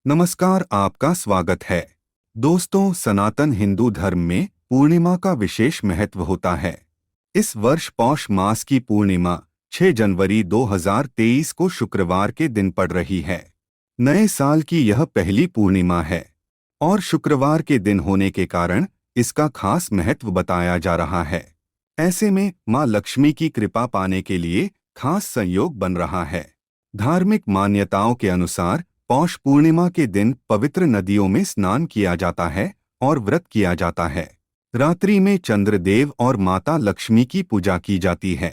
नमस्कार, आपका स्वागत है। दोस्तों, सनातन हिंदू धर्म में पूर्णिमा का विशेष महत्व होता है। इस वर्ष पौष मास की पूर्णिमा 6 जनवरी 2023 को शुक्रवार के दिन पड़ रही है। नए साल की यह पहली पूर्णिमा है और शुक्रवार के दिन होने के कारण इसका खास महत्व बताया जा रहा है। ऐसे में मां लक्ष्मी की कृपा पाने के लिए खास संयोग बन रहा है। धार्मिक मान्यताओं के अनुसार पौष पूर्णिमा के दिन पवित्र नदियों में स्नान किया जाता है और व्रत किया जाता है। रात्रि में चंद्रदेव और माता लक्ष्मी की पूजा की जाती है।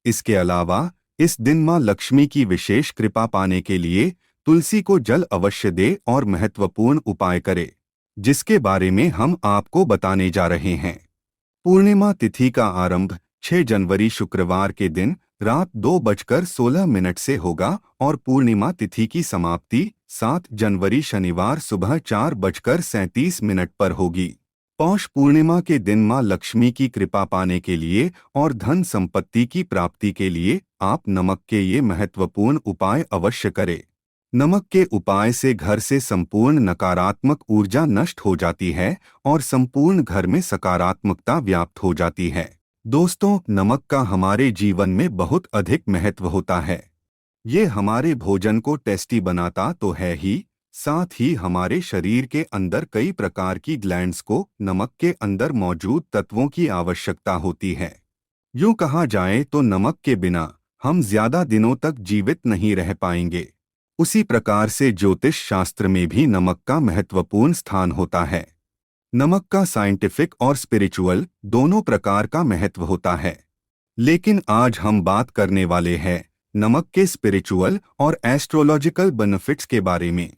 इसके अलावा इस दिन मां लक्ष्मी की विशेष कृपा पाने के लिए तुलसी को जल अवश्य दे और महत्वपूर्ण उपाय करे, जिसके बारे में हम आपको बताने जा रहे हैं। पूर्णिमा तिथि का आरंभ 6 जनवरी शुक्रवार के दिन रात 2:16 से होगा और पूर्णिमा तिथि की समाप्ति 7 जनवरी शनिवार सुबह 4:37 पर होगी। पौष पूर्णिमा के दिन मां लक्ष्मी की कृपा पाने के लिए और धन संपत्ति की प्राप्ति के लिए आप नमक के ये महत्वपूर्ण उपाय अवश्य करें। नमक के उपाय से घर से संपूर्ण नकारात्मक ऊर्जा नष्ट हो जाती है और संपूर्ण घर में सकारात्मकता व्याप्त हो जाती है। दोस्तों, नमक का हमारे जीवन में बहुत अधिक महत्व होता है। ये हमारे भोजन को टेस्टी बनाता तो है ही, साथ ही हमारे शरीर के अंदर कई प्रकार की ग्लैंड्स को नमक के अंदर मौजूद तत्वों की आवश्यकता होती है। यूं कहा जाए तो नमक के बिना हम ज्यादा दिनों तक जीवित नहीं रह पाएंगे। उसी प्रकार से ज्योतिष शास्त्र में भी नमक का महत्वपूर्ण स्थान होता है। नमक का साइंटिफिक और स्पिरिचुअल दोनों प्रकार का महत्व होता है, लेकिन आज हम बात करने वाले हैं नमक के स्पिरिचुअल और एस्ट्रोलॉजिकल बेनिफिट्स के बारे में।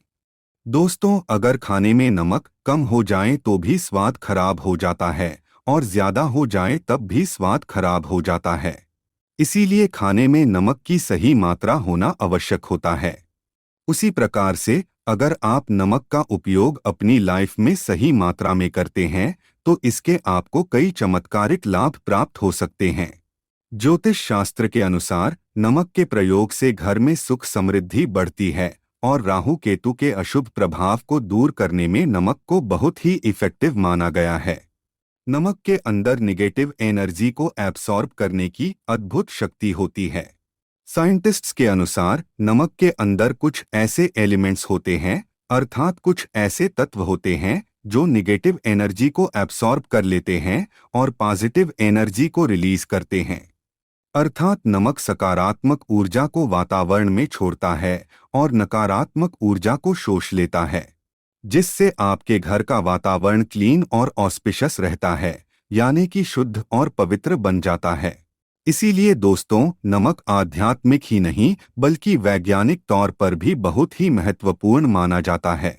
दोस्तों, अगर खाने में नमक कम हो जाए तो भी स्वाद खराब हो जाता है और ज्यादा हो जाए तब भी स्वाद खराब हो जाता है। इसीलिए खाने में नमक की सही मात्रा होना आवश्यक होता है। उसी प्रकार से अगर आप नमक का उपयोग अपनी लाइफ में सही मात्रा में करते हैं तो इसके आपको कई चमत्कारिक लाभ प्राप्त हो सकते हैं। ज्योतिष शास्त्र के अनुसार नमक के प्रयोग से घर में सुख समृद्धि बढ़ती है और राहु केतु के अशुभ प्रभाव को दूर करने में नमक को बहुत ही इफेक्टिव माना गया है। नमक के अंदर निगेटिव एनर्जी को एब्सॉर्ब करने की अद्भुत शक्ति होती है। साइंटिस्ट्स के अनुसार नमक के अंदर कुछ ऐसे एलिमेंट्स होते हैं, अर्थात कुछ ऐसे तत्व होते हैं जो निगेटिव एनर्जी को एब्सॉर्ब कर लेते हैं और पॉजिटिव एनर्जी को रिलीज करते हैं। अर्थात नमक सकारात्मक ऊर्जा को वातावरण में छोड़ता है और नकारात्मक ऊर्जा को शोष लेता है, जिससे आपके घर का वातावरण क्लीन और ऑस्पिशियस रहता है, यानी कि शुद्ध और पवित्र बन जाता है। इसीलिए दोस्तों, नमक आध्यात्मिक ही नहीं बल्कि वैज्ञानिक तौर पर भी बहुत ही महत्वपूर्ण माना जाता है।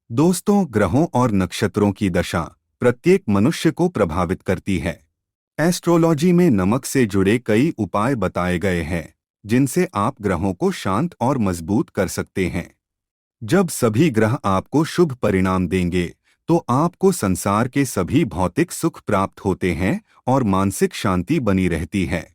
दोस्तों, ग्रहों और नक्षत्रों की दशा प्रत्येक मनुष्य को प्रभावित करती है। एस्ट्रोलॉजी में नमक से जुड़े कई उपाय बताए गए हैं जिनसे आप ग्रहों को शांत और मजबूत कर सकते हैं। जब सभी ग्रह आपको शुभ परिणाम देंगे तो आपको संसार के सभी भौतिक सुख प्राप्त होते हैं और मानसिक शांति बनी रहती है।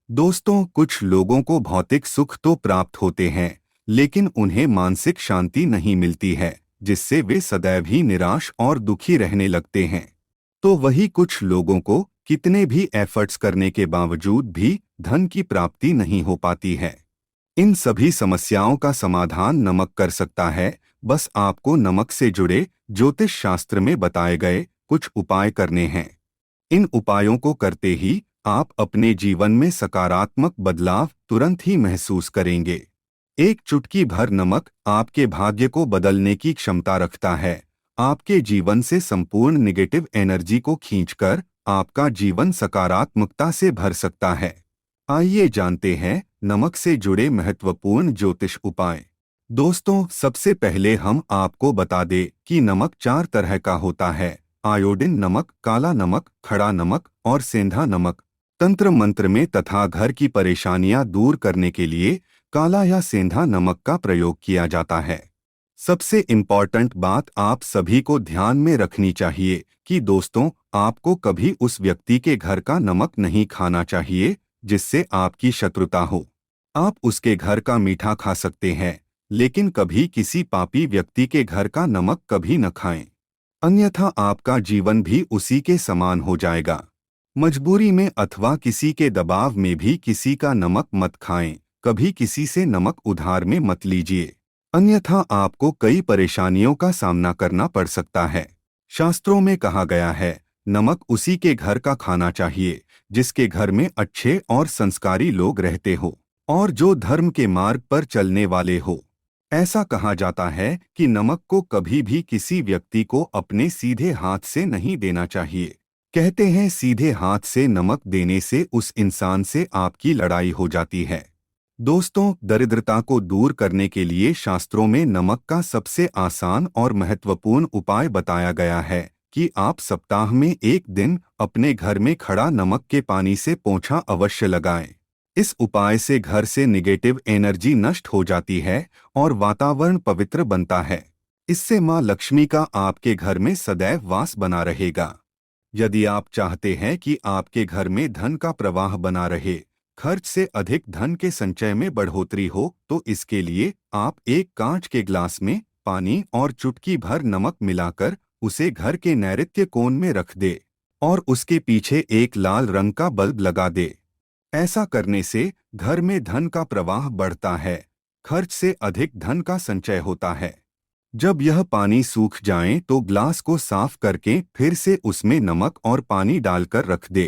दोस्तों, कुछ लोगों को भौतिक सुख तो प्राप्त होते हैं लेकिन उन्हें मानसिक शांति नहीं मिलती है, जिससे वे सदैव ही निराश और दुखी रहने लगते हैं। तो वही कुछ लोगों को कितने भी एफर्ट्स करने के बावजूद भी धन की प्राप्ति नहीं हो पाती है। इन सभी समस्याओं का समाधान नमक कर सकता है। बस आपको नमक से जुड़े ज्योतिष शास्त्र में बताए गए कुछ उपाय करने हैं। इन उपायों को करते ही आप अपने जीवन में सकारात्मक बदलाव तुरंत ही महसूस करेंगे। एक चुटकी भर नमक आपके भाग्य को बदलने की क्षमता रखता है। आपके जीवन से संपूर्ण नेगेटिव एनर्जी को खींचकर आपका जीवन सकारात्मकता से भर सकता है। आइए जानते हैं नमक से जुड़े महत्वपूर्ण ज्योतिष उपाय। दोस्तों, सबसे पहले हम आपको बता दें कि नमक 4 तरह का होता है: आयोडीन नमक, काला नमक, खड़ा नमक और सेंधा नमक। तंत्र मंत्र में तथा घर की परेशानियां दूर करने के लिए काला या सेंधा नमक का प्रयोग किया जाता है। सबसे इम्पॉर्टेंट बात आप सभी को ध्यान में रखनी चाहिए कि दोस्तों, आपको कभी उस व्यक्ति के घर का नमक नहीं खाना चाहिए जिससे आपकी शत्रुता हो। आप उसके घर का मीठा खा सकते हैं लेकिन कभी किसी पापी व्यक्ति के घर का नमक कभी न खाएं, अन्यथा आपका जीवन भी उसी के समान हो जाएगा। मजबूरी में अथवा किसी के दबाव में भी किसी का नमक मत खाएं, कभी किसी से नमक उधार में मत लीजिए, अन्यथा आपको कई परेशानियों का सामना करना पड़ सकता है। शास्त्रों में कहा गया है, नमक उसी के घर का खाना चाहिए जिसके घर में अच्छे और संस्कारी लोग रहते हो और जो धर्म के मार्ग पर चलने वाले हो। ऐसा कहा जाता है कि नमक को कभी भी किसी व्यक्ति को अपने सीधे हाथ से नहीं देना चाहिए। कहते हैं सीधे हाथ से नमक देने से उस इंसान से आपकी लड़ाई हो जाती है। दोस्तों, दरिद्रता को दूर करने के लिए शास्त्रों में नमक का सबसे आसान और महत्वपूर्ण उपाय बताया गया है कि आप सप्ताह में एक दिन अपने घर में खड़ा नमक के पानी से पोंछा अवश्य लगाएं। इस उपाय से घर से निगेटिव एनर्जी नष्ट हो जाती है और वातावरण पवित्र बनता है। इससे मां लक्ष्मी का आपके घर में सदैव वास बना रहेगा। यदि आप चाहते हैं कि आपके घर में धन का प्रवाह बना रहे, खर्च से अधिक धन के संचय में बढ़ोतरी हो, तो इसके लिए आप एक कांच के ग्लास में पानी और चुटकी भर नमक मिलाकर उसे घर के नैऋत्य कोण में रख दे और उसके पीछे एक लाल रंग का बल्ब लगा दे। ऐसा करने से घर में धन का प्रवाह बढ़ता है, खर्च से अधिक धन का संचय होता है। जब यह पानी सूख जाए तो ग्लास को साफ करके फिर से उसमें नमक और पानी डालकर रख दे।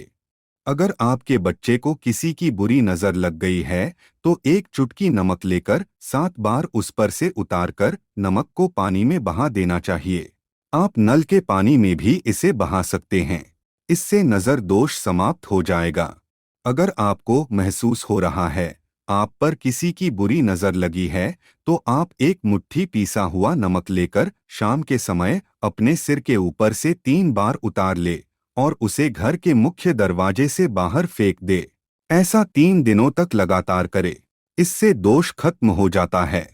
अगर आपके बच्चे को किसी की बुरी नजर लग गई है तो एक चुटकी नमक लेकर 7 बार उस पर से उतारकर नमक को पानी में बहा देना चाहिए। आप नल के पानी में भी इसे बहा सकते हैं। इससे नजर दोष समाप्त हो जाएगा। अगर आपको महसूस हो रहा है आप पर किसी की बुरी नजर लगी है तो आप एक मुट्ठी पीसा हुआ नमक लेकर शाम के समय अपने सिर के ऊपर से 3 बार उतार ले और उसे घर के मुख्य दरवाजे से बाहर फेंक दे। ऐसा 3 दिनों तक लगातार करे। इससे दोष खत्म हो जाता है।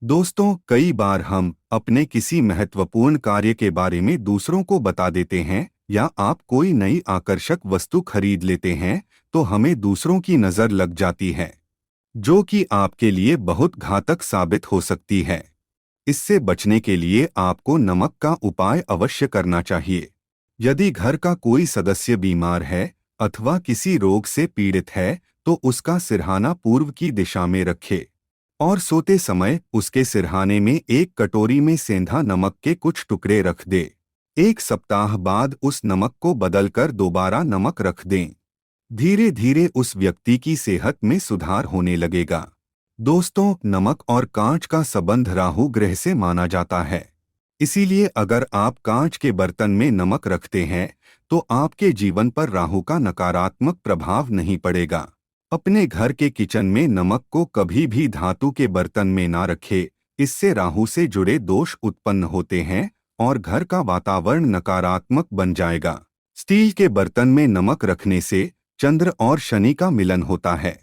दोस्तों, कई बार हम अपने किसी महत्वपूर्ण कार्य के बारे में दूसरों को बता देते हैं या आप कोई नई आकर्षक वस्तु खरीद लेते हैं तो हमें दूसरों की नजर लग जाती है, जो कि आपके लिए बहुत घातक साबित हो सकती है। इससे बचने के लिए आपको नमक का उपाय अवश्य करना चाहिए। यदि घर का कोई सदस्य बीमार है अथवा किसी रोग से पीड़ित है तो उसका सिरहाना पूर्व की दिशा में रखे और सोते समय उसके सिरहाने में एक कटोरी में सेंधा नमक के कुछ टुकड़े रख दे। 1 सप्ताह बाद उस नमक को बदलकर दोबारा नमक रख दें। धीरे धीरे उस व्यक्ति की सेहत में सुधार होने लगेगा। दोस्तों, नमक और कांच का संबंध राहु ग्रह से माना जाता है। इसीलिए अगर आप कांच के बर्तन में नमक रखते हैं तो आपके जीवन पर राहु का नकारात्मक प्रभाव नहीं पड़ेगा। अपने घर के किचन में नमक को कभी भी धातु के बर्तन में ना रखें। इससे राहु से जुड़े दोष उत्पन्न होते हैं और घर का वातावरण नकारात्मक बन जाएगा। स्टील के बर्तन में नमक रखने से चंद्र और शनि का मिलन होता है,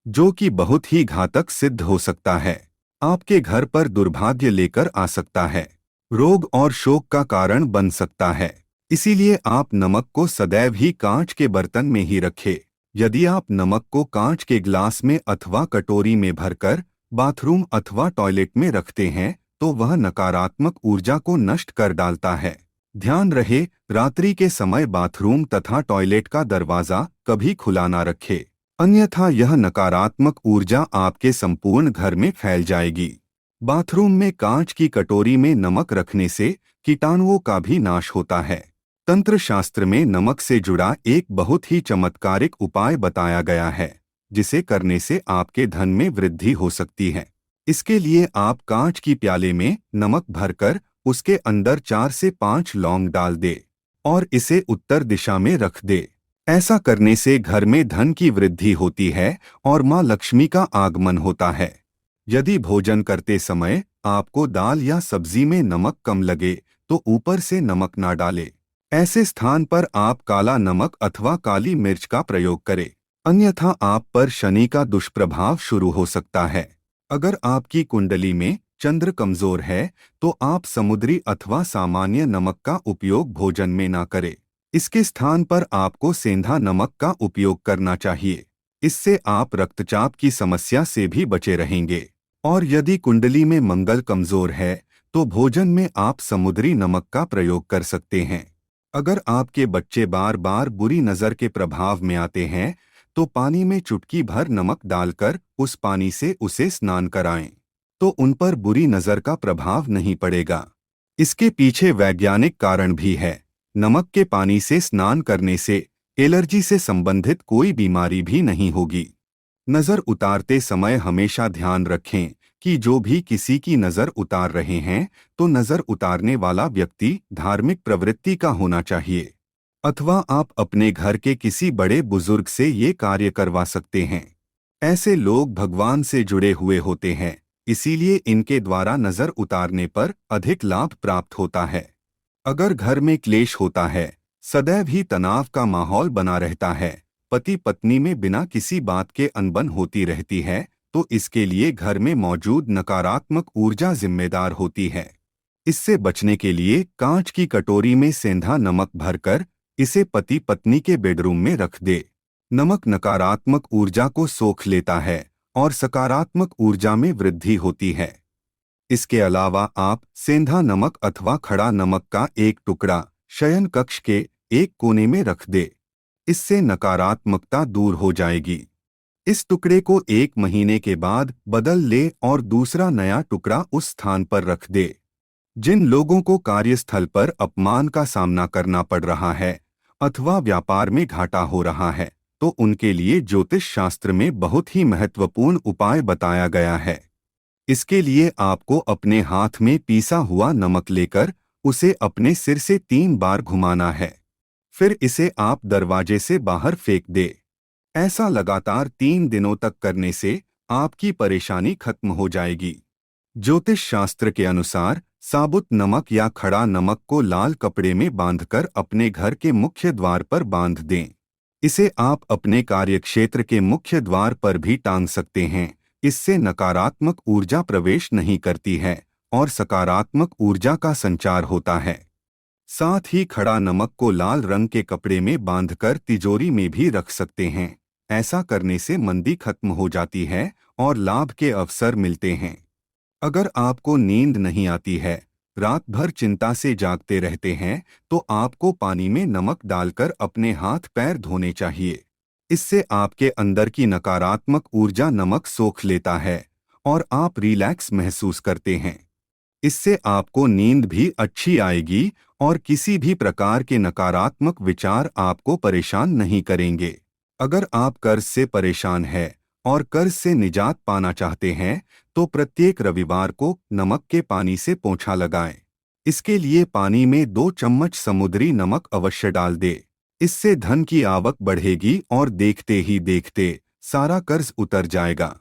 जो कि बहुत ही घातक सिद्ध हो सकता है। आपके घर पर दुर्भाग्य लेकर आ सकता है, रोग और शोक का कारण बन सकता है। इसीलिए आप नमक को सदैव ही कांच के बर्तन में ही रखें। यदि आप नमक को कांच के ग्लास में अथवा कटोरी में भरकर बाथरूम अथवा टॉयलेट में रखते हैं तो वह नकारात्मक ऊर्जा को नष्ट कर डालता है। ध्यान रहे, रात्रि के समय बाथरूम तथा टॉयलेट का दरवाजा कभी खुला ना रखे, अन्यथा यह नकारात्मक ऊर्जा आपके संपूर्ण घर में फैल जाएगी। बाथरूम में कांच की कटोरी में नमक रखने से कीटाणुओं का भी नाश होता है। तंत्र शास्त्र में नमक से जुड़ा एक बहुत ही चमत्कारिक उपाय बताया गया है, जिसे करने से आपके धन में वृद्धि हो सकती है। इसके लिए आप कांच की प्याले में नमक भरकर उसके अंदर 4 से 5 लौंग डाल दे और इसे उत्तर दिशा में रख दे। ऐसा करने से घर में धन की वृद्धि होती है और मां लक्ष्मी का आगमन होता है। यदि भोजन करते समय आपको दाल या सब्जी में नमक कम लगे तो ऊपर से नमक ना डालें। ऐसे स्थान पर आप काला नमक अथवा काली मिर्च का प्रयोग करें, अन्यथा आप पर शनि का दुष्प्रभाव शुरू हो सकता है। अगर आपकी कुंडली में चंद्र कमजोर है तो आप समुद्री अथवा सामान्य नमक का उपयोग भोजन में ना करें। इसके स्थान पर आपको सेंधा नमक का उपयोग करना चाहिए। इससे आप रक्तचाप की समस्या से भी बचे रहेंगे। और यदि कुंडली में मंगल कमजोर है तो भोजन में आप समुद्री नमक का प्रयोग कर सकते हैं। अगर आपके बच्चे बार बार बुरी नज़र के प्रभाव में आते हैं तो पानी में चुटकी भर नमक डालकर उस पानी से उसे स्नान कराएं, तो उन पर बुरी नज़र का प्रभाव नहीं पड़ेगा। इसके पीछे वैज्ञानिक कारण भी है। नमक के पानी से स्नान करने से एलर्जी से संबंधित कोई बीमारी भी नहीं होगी। नज़र उतारते समय हमेशा ध्यान रखें कि जो भी किसी की नज़र उतार रहे हैं तो नज़र उतारने वाला व्यक्ति धार्मिक प्रवृत्ति का होना चाहिए, अथवा आप अपने घर के किसी बड़े बुजुर्ग से ये कार्य करवा सकते हैं। ऐसे लोग भगवान से जुड़े हुए होते हैं, इसीलिए इनके द्वारा नज़र उतारने पर अधिक लाभ प्राप्त होता है। अगर घर में क्लेश होता है, सदैव ही तनाव का माहौल बना रहता है, पति पत्नी में बिना किसी बात के अनबन होती रहती है, तो इसके लिए घर में मौजूद नकारात्मक ऊर्जा जिम्मेदार होती है। इससे बचने के लिए कांच की कटोरी में सेंधा नमक भरकर इसे पति पत्नी के बेडरूम में रख दे। नमक नकारात्मक ऊर्जा को सोख लेता है और सकारात्मक ऊर्जा में वृद्धि होती है। इसके अलावा आप सेंधा नमक अथवा खड़ा नमक का एक टुकड़ा शयन कक्ष के एक कोने में रख दे। इससे नकारात्मकता दूर हो जाएगी। इस टुकड़े को 1 महीने के बाद बदल ले और दूसरा नया टुकड़ा उस स्थान पर रख दे। जिन लोगों को कार्यस्थल पर अपमान का सामना करना पड़ रहा है अथवा व्यापार में घाटा हो रहा है, तो उनके लिए ज्योतिष शास्त्र में बहुत ही महत्वपूर्ण उपाय बताया गया है। इसके लिए आपको अपने हाथ में पीसा हुआ नमक लेकर उसे अपने सिर से 3 बार घुमाना है। फिर इसे आप दरवाजे से बाहर फेंक दे। ऐसा लगातार 3 दिनों तक करने से आपकी परेशानी खत्म हो जाएगी। ज्योतिष शास्त्र के अनुसार साबुत नमक या खड़ा नमक को लाल कपड़े में बांधकर अपने घर के मुख्य द्वार पर बांध दें। इसे आप अपने कार्यक्षेत्र के मुख्य द्वार पर भी टांग सकते हैं। इससे नकारात्मक ऊर्जा प्रवेश नहीं करती है और सकारात्मक ऊर्जा का संचार होता है। साथ ही खड़ा नमक को लाल रंग के कपड़े में बांधकर तिजोरी में भी रख सकते हैं। ऐसा करने से मंदी खत्म हो जाती है और लाभ के अवसर मिलते हैं। अगर आपको नींद नहीं आती है, रात भर चिंता से जागते रहते हैं, तो आपको पानी में नमक डालकर अपने हाथ पैर धोने चाहिए। इससे आपके अंदर की नकारात्मक ऊर्जा नमक सोख लेता है और आप रिलैक्स महसूस करते हैं। इससे आपको नींद भी अच्छी आएगी और किसी भी प्रकार के नकारात्मक विचार आपको परेशान नहीं करेंगे। अगर आप कर्ज से परेशान हैं और कर्ज से निजात पाना चाहते हैं, तो प्रत्येक रविवार को नमक के पानी से पोंछा लगाएं। इसके लिए पानी में 2 चम्मच समुद्री नमक अवश्य डाल दे। इससे धन की आवक बढ़ेगी और देखते ही देखते सारा कर्ज उतर जाएगा।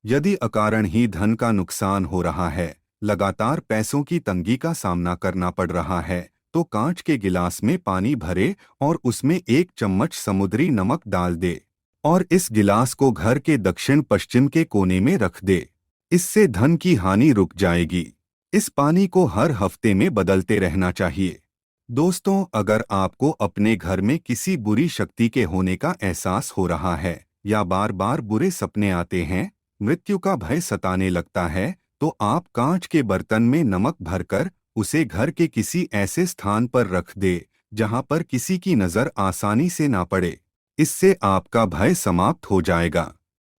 यदि अकारण ही धन का नुकसान हो रहा है, लगातार पैसों की तंगी का सामना करना पड़ रहा है, तो कांच के गिलास में पानी भरे और उसमें 1 चम्मच समुद्री नमक डाल दे और इस गिलास को घर के दक्षिण पश्चिम के कोने में रख दे। इससे धन की हानि रुक जाएगी। इस पानी को हर हफ्ते में बदलते रहना चाहिए। दोस्तों, अगर आपको अपने घर में किसी बुरी शक्ति के होने का एहसास हो रहा है या बार बार बुरे सपने आते हैं, मृत्यु का भय सताने लगता है, तो आप कांच के बर्तन में नमक भरकर उसे घर के किसी ऐसे स्थान पर रख दे जहां पर किसी की नजर आसानी से ना पड़े। इससे आपका भय समाप्त हो जाएगा।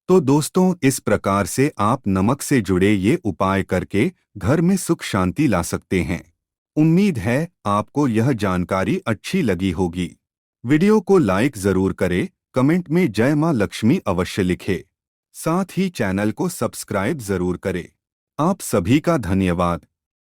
तो दोस्तों, इस प्रकार से आप नमक से जुड़े ये उपाय करके घर में सुख शांति ला सकते हैं। उम्मीद है आपको यह जानकारी अच्छी लगी होगी। वीडियो को लाइक जरूर करें, कमेंट में जय मां लक्ष्मी अवश्य लिखें। साथ ही चैनल को सब्सक्राइब जरूर करें। आप सभी का धन्यवाद।